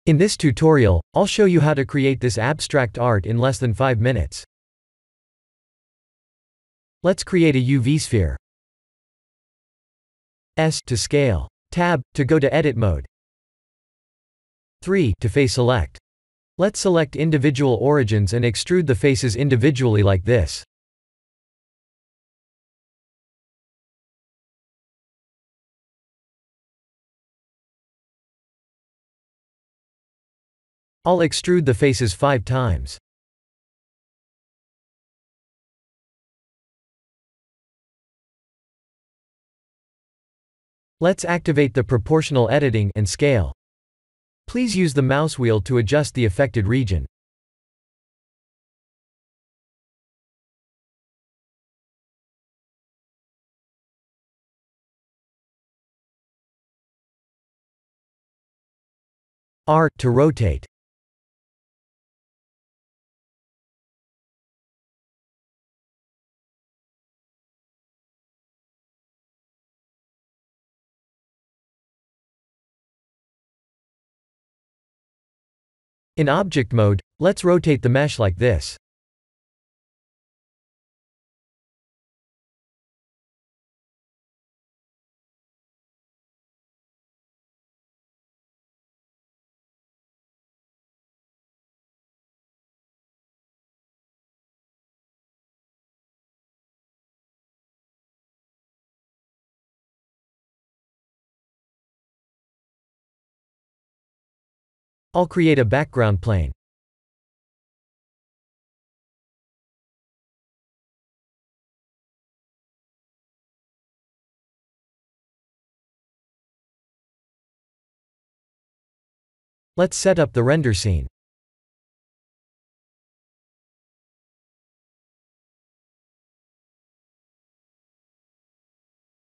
In this tutorial, I'll show you how to create this abstract art in less than 5 minutes. Let's create a UV sphere. S to scale. Tab to go to edit mode. 3 to face select. Let's select individual origins and extrude the faces individually like this. I'll extrude the faces 5 times. Let's activate the proportional editing and scale. Please use the mouse wheel to adjust the affected region. R to rotate. In object mode, let's rotate the mesh like this. I'll create a background plane. Let's set up the render scene.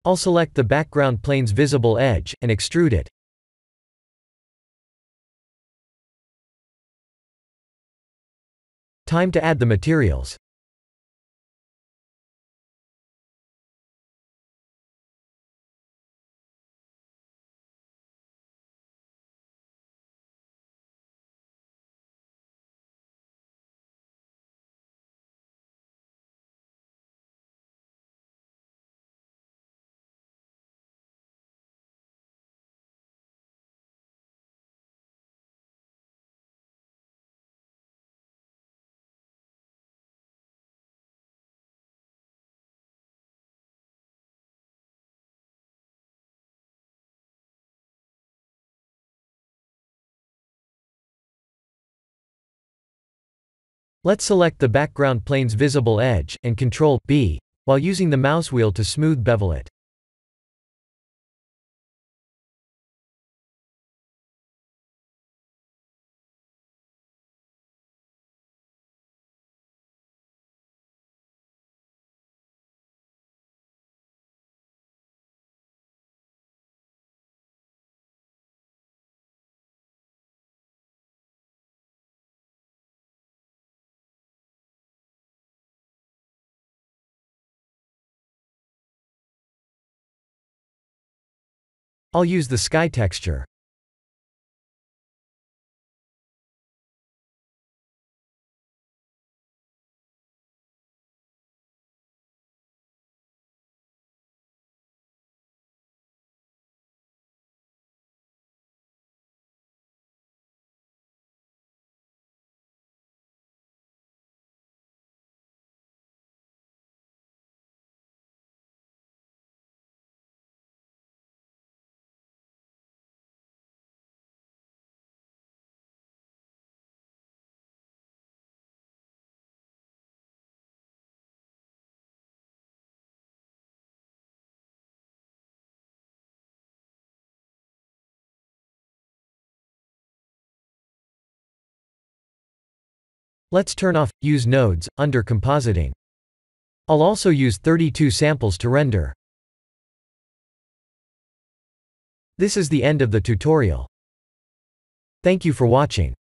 I'll select the background plane's visible edge, and extrude it. Time to add the materials. Let's select the background plane's visible edge, and Ctrl+B, while using the mouse wheel to smooth bevel it. I'll use the sky texture. Let's turn off Use Nodes under Compositing. I'll also use 32 samples to render. This is the end of the tutorial. Thank you for watching.